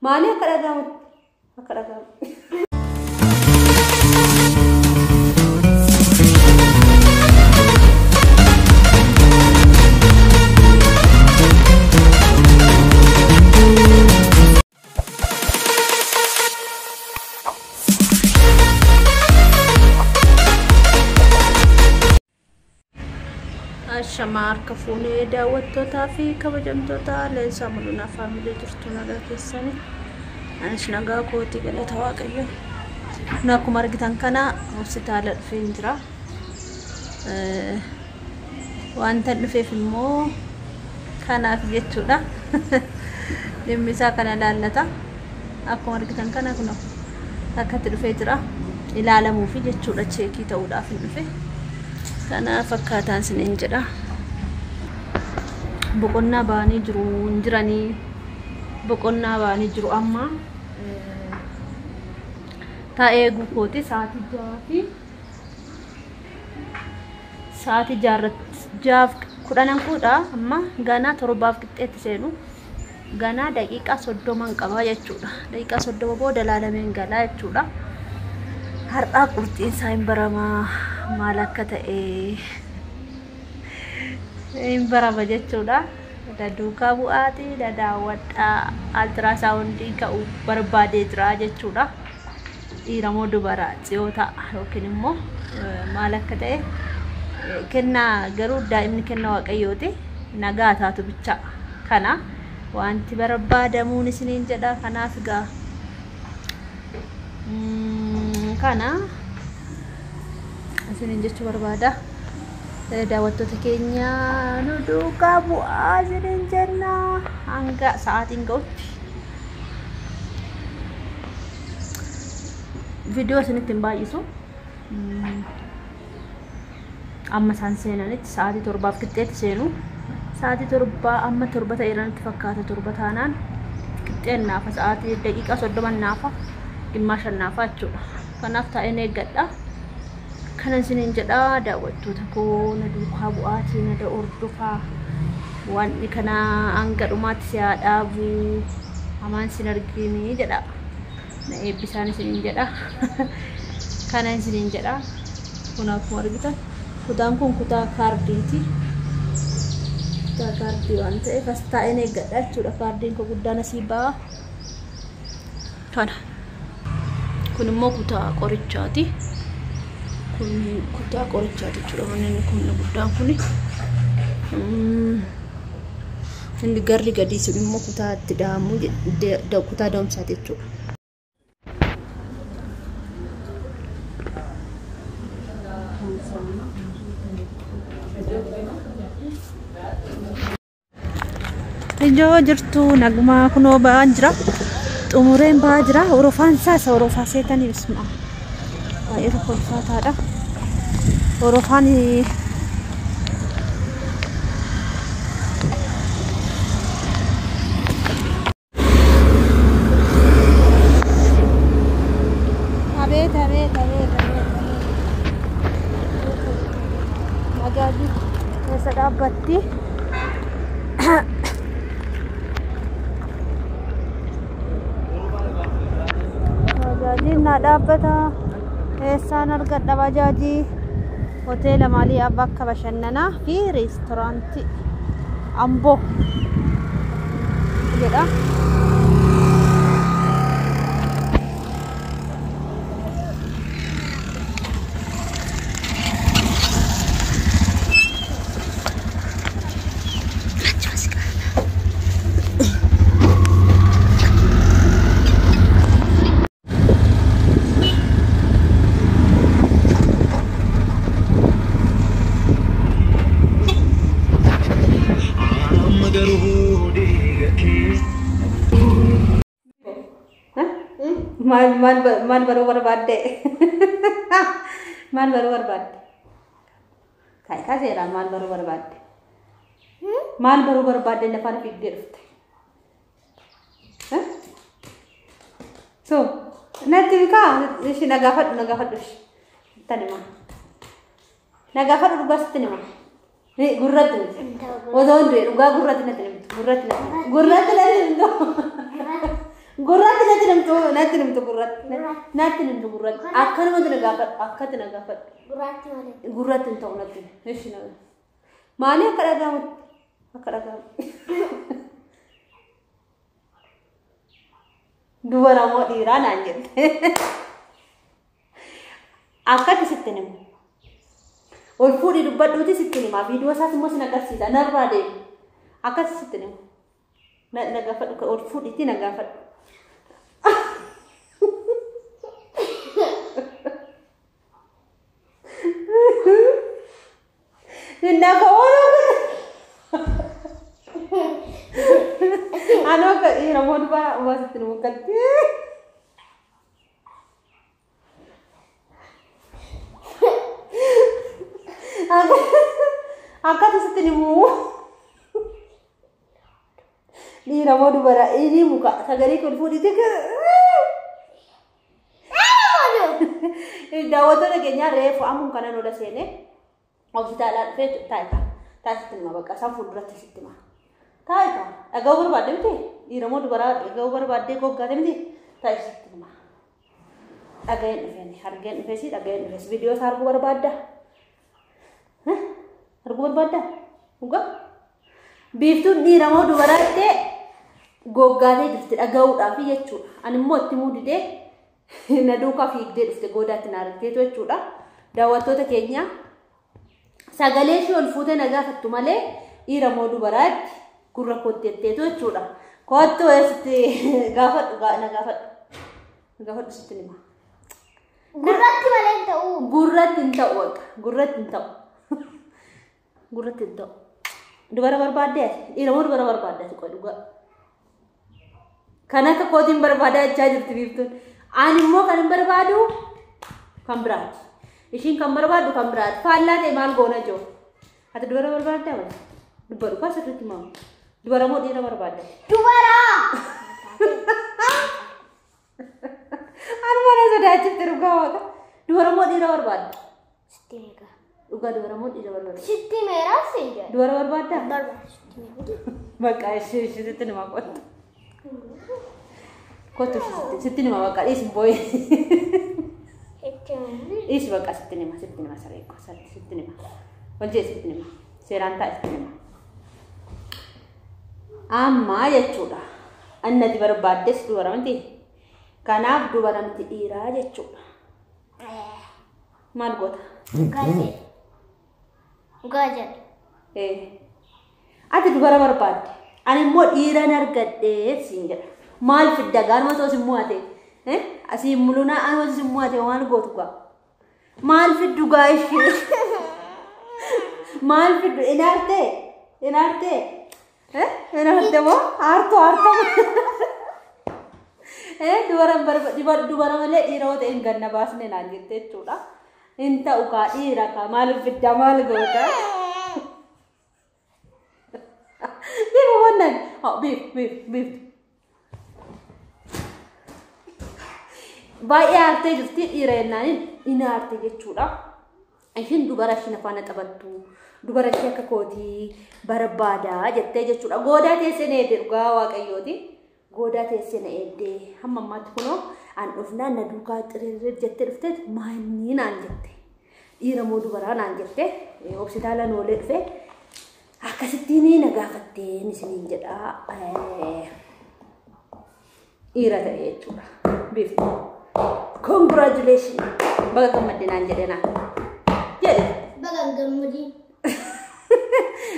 Maali akka dhagahamu? Akka dhagahamu. Shamar kafune daawwattootaa fi kabajamtoota leensaa mul'una faamilii jirtu nagaa keessanii anis nagaa kooti galata waaqayyo akkuma argitan kana hospitaala dhufee jira wanta dhufeef immoo kanaaf jechuudha dhimmi isaa kana laallata akkuma argitan kana kun akkatti dhufee jira ilaalamuuf jechuudha cheekii ta'uudhaaf dhufe kana fakkaataan siniin jedha boqonnaa baanii jiru injiranii boqonnaa baanii jiru amma taa'ee guukooti sa'aatii jaaf kudhanan kuudha amma ganaa torbaaf qixxeetti seenu ganaa daqiiqaa 30 qaba jechuudha daqiiqaa 30 booda laalameen galaa jechuudha har'aa qurxiin isaa hin baramaa maal akka ta'e in barama jechuudha duukaa bu'aati daawwadhaa altiraasaawundii ka'u barbaadee jira jechuudha dhiiramoo dubara xiyoota yookiin immoo maal akka ta'e kennaa garuu daa'imni kennaa waaqayyooti nagaa taatu bicha kana wanti barbaadamuun isiniin jedha kanaaf gaa kana isiniin jechuu barbaada daawwattoota keenya nu duukaa bu'aa isiniin jenna hanga sa'aatiin ga'utti viidiyoo isinitti hin baay'isu amma isaan seenanitti sa'aatii 7 qixxeetti seenu sa'aatii 7 amma 7 ta'eeranitti fakkaata 7 taanaan qixxeen naafa sa'aatii daqiiqaa 30 naafa dhimma 5 naafa jechuudha kanaaf taa'een eeggadha kanan siniin jedha daawwattoota koo na duukaa bu'aatii na hordofaa wanni kana hanga dhumaatti si haa dhaabu hamaan sin argini jedha na eebbisaan siniin jedha kanan siniin jedha kun akkuma argitan kutaan kun kutaa kaardiiti kutaa kaardii waan ta'eef as taa'een eeggadha jechuudha kaardiin koo guddaan asii ba'a kana kun immoo kutaa qorichaati kutaa qorichaati jechuudha wanni kun guddaan kuni inni garri gadi sun immoo kutaa itti dhaamu kutaa da'umsaati jechuudha ijoo jirtu nagmaa kunoo ba'aan jira xumureen ba'aa jira orofaan isaa orofaa seetanii bismaa baay'ee kolfaataadha orofaan abeet magaalli keessa dhaabbatti bajaajin na dhaabbata eessaan argadha bajaajii hoteela maalii bakka bashannanaa fi reestooraantii Amboo jedha Mal baru berbade. Mal baru berbade. Kayak kasih lah mal baru berbade. Mal baru berbade lepas pikir. So, nanti kah? Isi nagafat dus. Tadi mah. Nagafat ugas tadi mah. Ni gurrat ni. Oh don deh, uga gurrat ni tadi. Gurrat ni. Gurrat nanti nimtu gurrat. Nanti nimtu gurrat. Akan mau tenagafat. Akan tenagafat. Gurrat entah nanti. Hesina. Mana akadagam? Akadagam. Dua ramo Iran anjir. Akad sitte nim. Ol fudi dubbat duti sitte nim. Video saat semua sinagar sisa. Narba deh. Akad sitte nim. Nagafat ol fudi ti nagafat. Nenda kau Ano ka ramon pa uwas tinukat. Aka tu setinimu. Ni ramon bara ini muka sagari kau fudi teka. Dawat tu nak ref amun kanan udah sene. Hospital fet taika. Tasitma baka samful berat sitima. Taika. Agawar badde mte. Iramo dubara agawar badde ko gade mte. Tasitma. Again event hargen fesi again fes video sargu barbada. Hah? Sargu barbada. Uga? Biftu iramo dubara te gogade difte agaw afi yechu. Animmo timudi de naduka fiigde difte godat narate to yechuda. Dawatota Kenya Sagale shi ol fute nagafatu male iramo dubarat gurra kottete to chuda kotto este gafat nagafat sitinima gurrat inta dubara barbade iramo dubara barbade ko duga kana ka kodin barbada chajirti bibtun animmo kan barbadu kambrat Ishin kamar badu kamrat. Falla de mal gona jo. Ata dua berbada apa? Dua pas satu timah. Dua mau dia berbada. Dua. Anu mana sudah cip teruga. Dua mau dia berbada. Siti mega. Uga dua mau dia berbada. Siti mera sih. Dua berbada. Berbada. Maka sih itu nama kot. Kot siti nama maka is boy. Is bakas sitinima sareko sitinima wajje sitinima seranta sitinima amma jechuudha annati barbaaddes dubaramti kanaaf dubaramti dhiiraa jechuudha maal goota gaje ati dubara barbaadde ani immoo dhiiraan argadhee siin jedha maal fidda gaanuma toos immoo ate asii muluna anos immoo ate maal gootu gaa Mal fiddu guys. Mal fiddu inarte. Inarte mo? Arto. Dubara male dhiirota hin ganna baasne naan jette jechuudha. Inta ukaa dhiira ka maal fidda maal goota. Bifa wannan. Beef. Baay'ee aartee jirti dhiira jennaan inni aartee jechuudha. Ishiin dubara isheen afaan qabattu dubara ishee akka kootii barbaadaa jettee jechuudha. Goodaa teessee na eedde dhugaa waaqayyooti. Goodaa teessee na eedde hamma ammaatti kunoo an dhufnaan na duukaa xiriirri jettee dhuftee maanii naan jette. Dhiira moo dubaraa naan jette. Hospitaala noolee dhufe akkasittiin na gaafattee isiniin jedha. Dhiira ta'e jechuudha. Beeftu. Congratulations. Baga gammadinaan jedhena. Jedhe. Baga gammadi.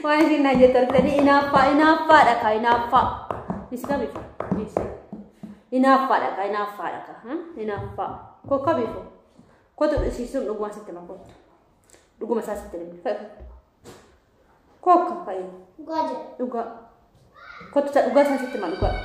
Waan isin naan jettartanii inaaffaadha ka inaaffaa. Iska bifa. Inaaffaadha ka. Inaaffaa. Kokka bifa. Kotu dhisiisuun dhuguma sitti makottu. Dhuguma isaa sitti nimi. Kokka fa'iin. Dhugaa jedhe. Dhugaa. Kotu dhugaa isaa sitti ma dhugaa.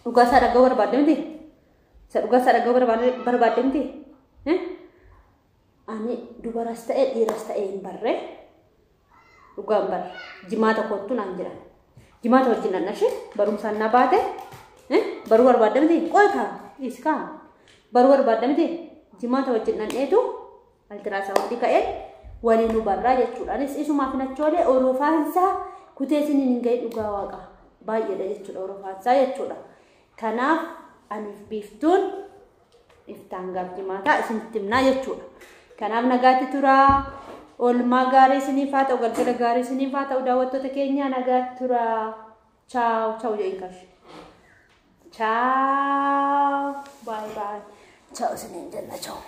Dhugaa isaa dhaga'uu barbaadde miti? Dhugaa isaa dhaga'uu barbaadde miti? Ani dubaras ta'e dhiiras ta'e hin barre. Dhugaa hin barre. Jimaata kottu naan jedhan. Jimaata wajjin nannashee barumsaan na baate. Baruu barbaadde miti? Qoykaa iskaa. Baruu barbaadde miti? Jimaata wajjin nanneetu altiraasawundii ka'ee waliin hubarraa jechuudha. Anis isumaaf nachoolee orofaan isaa kutee isiniin hin gahe dhugaa waaqa baay'eedha jechuudha orofaan isaa jechuudha. Kanaaf aniif biiftuun iftaan gaafjimaataa isinitti himnaa jechuudha. Kanaaf nagaatti turaa. Oolmaa gaarii isiniif haa ta'u, galgala gaarii isiniif haa ta'u, daawwattoota keenya nagaatti turaa. Ciao, ciao jedhinkash. Ciao. Bye bye. Ciao isiniin jenna ciao.